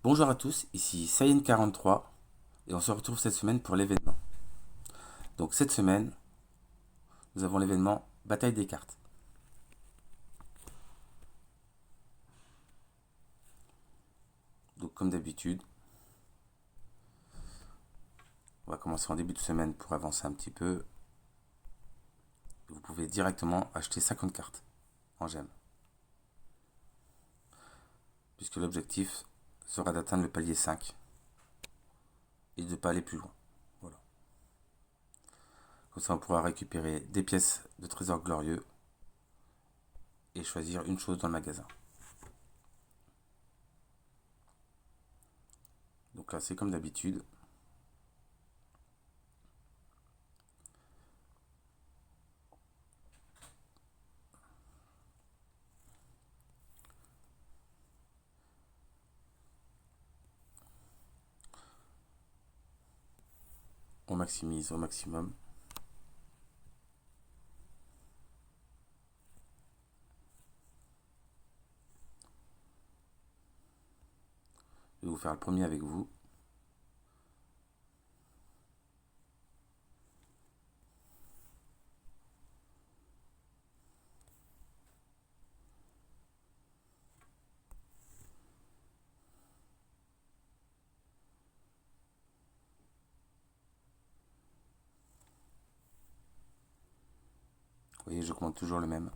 Bonjour à tous, ici Saiyan43 et on se retrouve cette semaine pour l'événement. Donc cette semaine, nous avons l'événement Bataille des cartes. Donc comme d'habitude, on va commencer en début de semaine pour avancer un petit peu. Vous pouvez directement acheter 50 cartes en gemmes. Puisque l'objectif sera d'atteindre le palier 5 et de ne pas aller plus loin. Voilà. Comme ça on pourra récupérer des pièces de trésor glorieux et choisir une chose dans le magasin. Donc là c'est comme d'habitude. On maximise au maximum. Je vais vous faire le premier avec vous. Vous voyez, j'augmente toujours le même.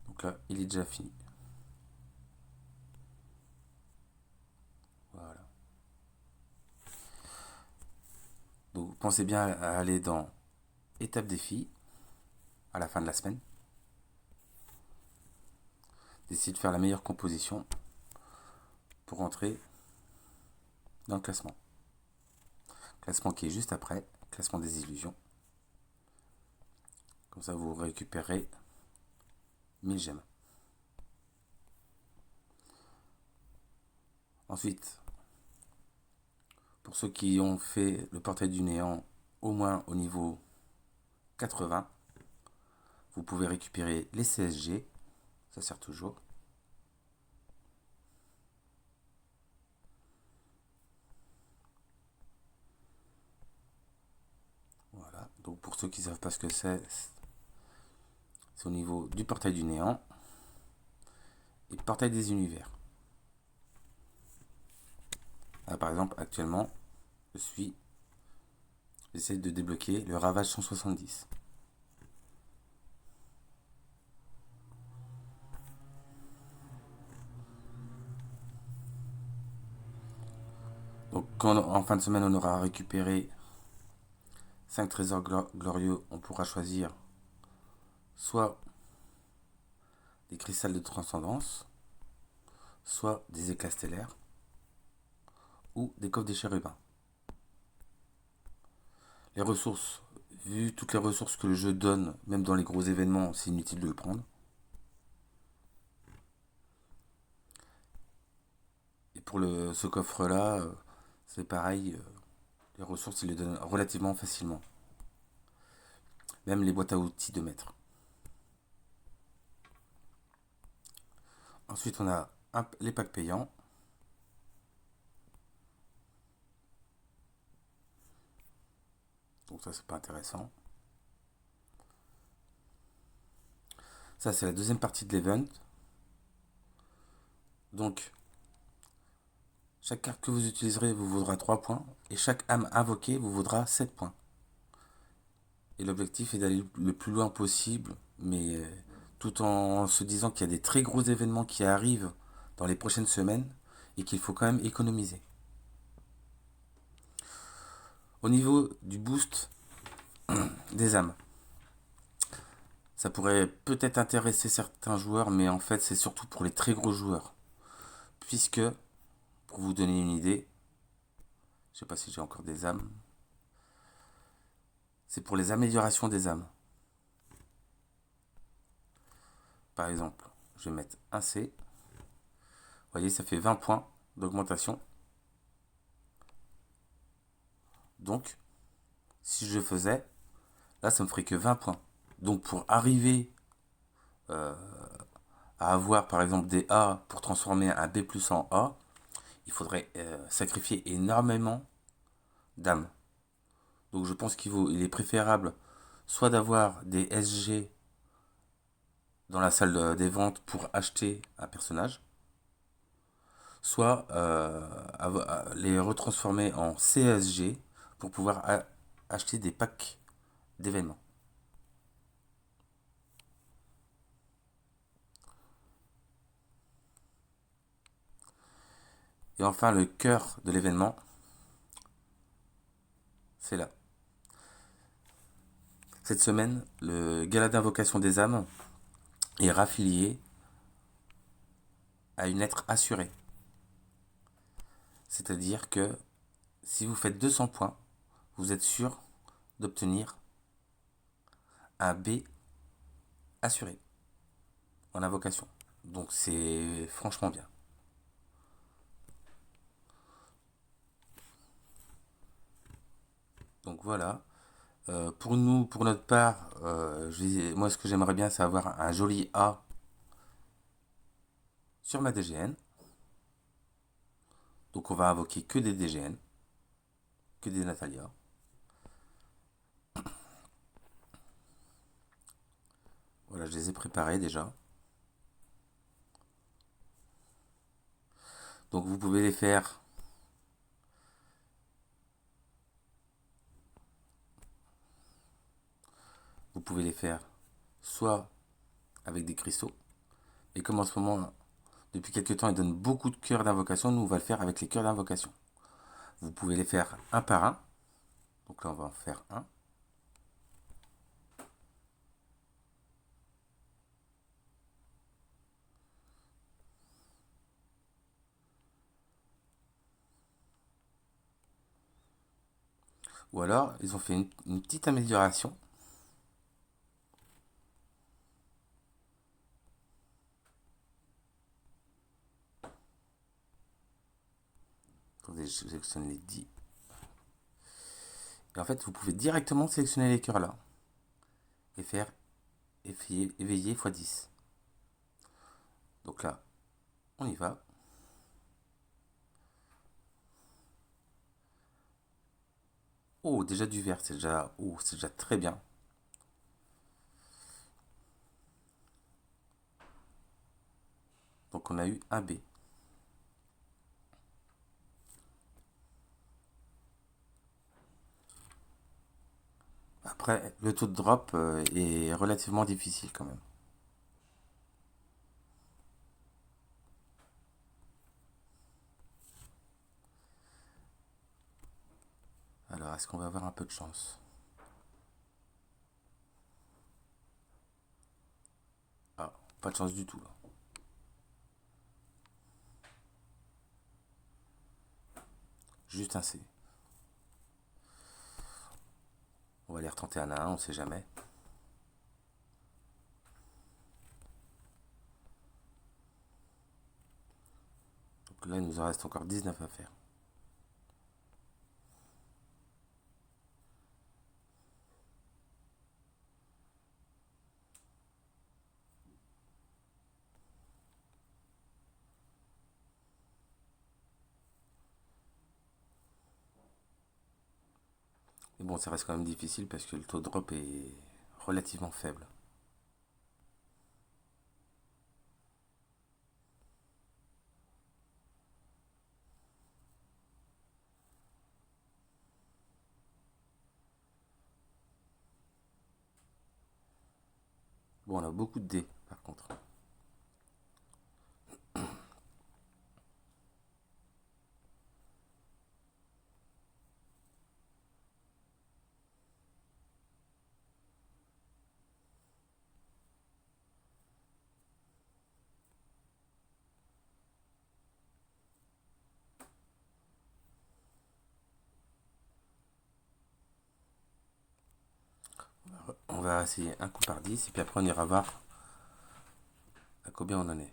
Donc là, il est déjà fini. Voilà. Donc pensez bien à aller dans étape défi à la fin de la semaine. D'essayer de faire la meilleure composition pour entrer dans le classement. Classement qui est juste après, classement des illusions. Comme ça vous récupérez 1000 gemmes. Ensuite, pour ceux qui ont fait le portail du néant au moins au niveau 80, vous pouvez récupérer les CSG, ça sert toujours. Voilà, donc pour ceux qui ne savent pas ce que c'est au niveau du portail du néant et portail des univers. Là, par exemple, actuellement, j'essaie de débloquer le ravage 170. Donc quand en fin de semaine on aura récupéré 5 trésors glorieux, on pourra choisir soit des cristals de transcendance, soit des éclats stellaires, ou des coffres des chérubins. Les ressources, vu toutes les ressources que le jeu donne, même dans les gros événements, c'est inutile de le prendre. Et pour ce coffre-là, c'est pareil, les ressources, ils les donnent relativement facilement. Même les boîtes à outils de maître. Ensuite, on a les packs payants. Donc ça, c'est pas intéressant. Ça, c'est la deuxième partie de l'event. Donc, chaque carte que vous utiliserez vous vaudra 3 points. Et chaque âme invoquée vous vaudra 7 points. Et l'objectif est d'aller le plus loin possible, mais tout en se disant qu'il y a des très gros événements qui arrivent dans les prochaines semaines et qu'il faut quand même économiser. Au niveau du boost des âmes, ça pourrait peut-être intéresser certains joueurs, mais en fait c'est surtout pour les très gros joueurs. Puisque, pour vous donner une idée, je sais pas si j'ai encore des âmes, c'est pour les améliorations des âmes. Par exemple, je vais mettre un C. Vous voyez, ça fait 20 points d'augmentation. Donc, si je faisais, là, ça me ferait que 20 points. Donc, pour arriver euh, à avoir par exemple des A pour transformer un B plus en A, il faudrait sacrifier énormément d'âmes. Donc je pense il est préférable soit d'avoir des SG dans la salle des ventes pour acheter un personnage, soit les retransformer en CSG pour pouvoir acheter des packs d'événements. Et enfin, le cœur de l'événement, c'est là. Cette semaine, le gala d'invocation des âmes est raffilié à une lettre assurée. C'est-à-dire que si vous faites 200 points, vous êtes sûr d'obtenir un B assuré en invocation. Donc c'est franchement bien. Donc voilà. Pour nous, pour notre part, moi ce que j'aimerais bien c'est avoir un joli A sur ma DGN. Donc on va invoquer que des DGN, que des Natalia. Voilà, je les ai préparés déjà. Donc vous pouvez les faire soit avec des cristaux. Et comme en ce moment, depuis quelques temps, ils donnent beaucoup de cœurs d'invocation, nous on va le faire avec les cœurs d'invocation. Vous pouvez les faire un par un. Donc là on va en faire un. Ou alors ils ont fait une petite amélioration. Attendez, je sélectionne les 10. Et en fait, vous pouvez directement sélectionner les cœurs là. Et faire éveiller x10. Donc là, on y va. Oh, déjà du vert, c'est déjà très bien. Donc on a eu un B. Après, le taux de drop est relativement difficile quand même. Alors, est-ce qu'on va avoir un peu de chance? Ah, pas de chance du tout là. Juste un C. On va les retenter un à un, on sait jamais. Donc là, il nous en reste encore 19 à faire. Mais bon, ça reste quand même difficile parce que le taux de drop est relativement faible. Bon, on a beaucoup de dés par contre. On va essayer un coup par 10 et puis après on ira voir à combien on en est.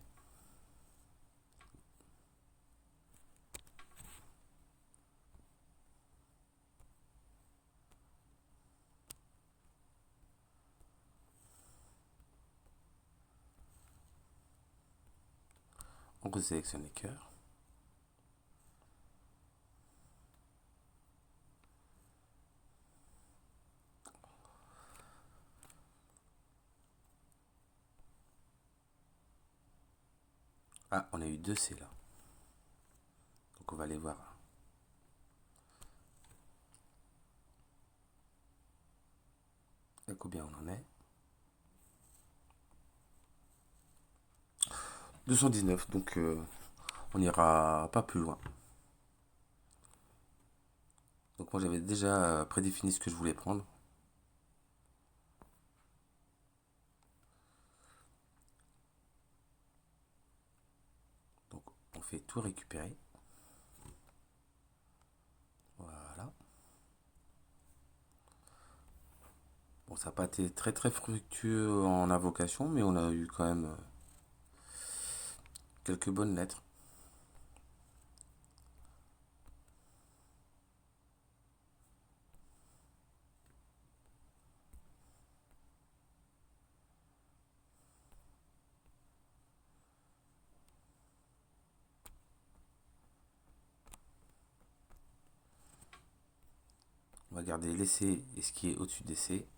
On resélectionne les cœurs. Ah, on a eu 2 C là. Donc on va aller voir à combien on en est. 219, donc on n'ira pas plus loin. Donc moi j'avais déjà prédéfini ce que je voulais prendre. Donc on fait tout récupérer. Voilà. Bon, ça n'a pas été très très fructueux en invocation, mais on a eu quand même quelques bonnes lettres. On va garder les C et ce qui est au-dessus des C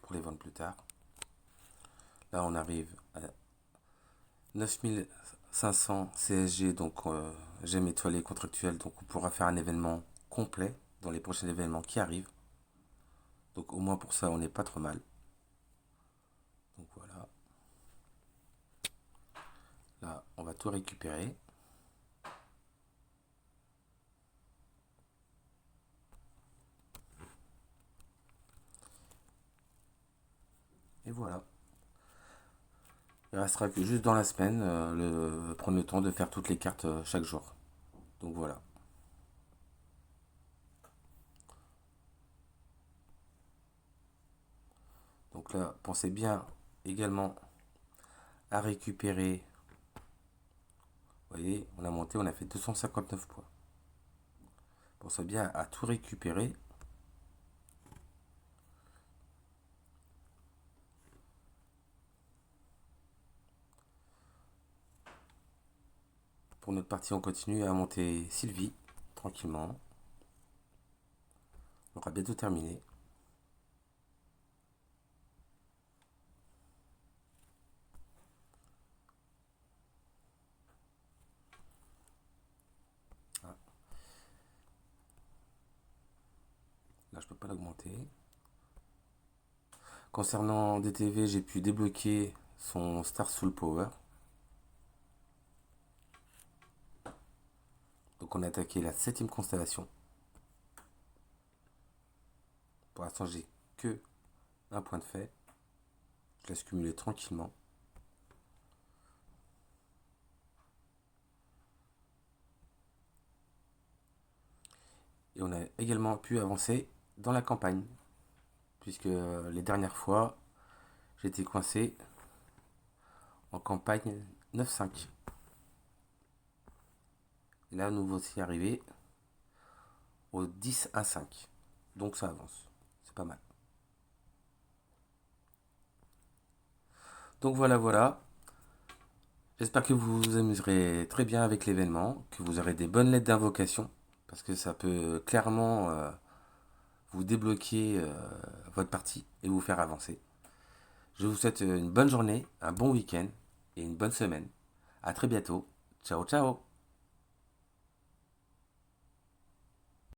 pour les vendre plus tard. Là on arrive à 9500 CSG, donc j'aime étoilé contractuel, donc on pourra faire un événement complet dans les prochains événements qui arrivent. Donc au moins pour ça on n'est pas trop mal. Donc voilà. Là on va tout récupérer. Et voilà. Il restera que juste dans la semaine prendre le temps de faire toutes les cartes chaque jour. Donc voilà. Donc là, pensez bien également à récupérer. Vous voyez, on a monté, on a fait 259 points. Pensez bien à tout récupérer. Pour notre partie, on continue à monter Sylvie, tranquillement. On aura bientôt terminé. Ah. Là, je peux pas l'augmenter. Concernant DTV, j'ai pu débloquer son Star Soul Power. Donc on a attaqué la 7ème constellation. Pour l'instant, j'ai que un point de fait. Je laisse cumuler tranquillement. Et on a également pu avancer dans la campagne. Puisque les dernières fois, j'étais coincé en campagne 9-5. Et là, nous voici arrivés au 10-1-5. Donc ça avance. C'est pas mal. Donc voilà, voilà. J'espère que vous vous amuserez très bien avec l'événement, que vous aurez des bonnes lettres d'invocation, parce que ça peut clairement vous débloquer votre partie et vous faire avancer. Je vous souhaite une bonne journée, un bon week-end et une bonne semaine. A très bientôt. Ciao, ciao.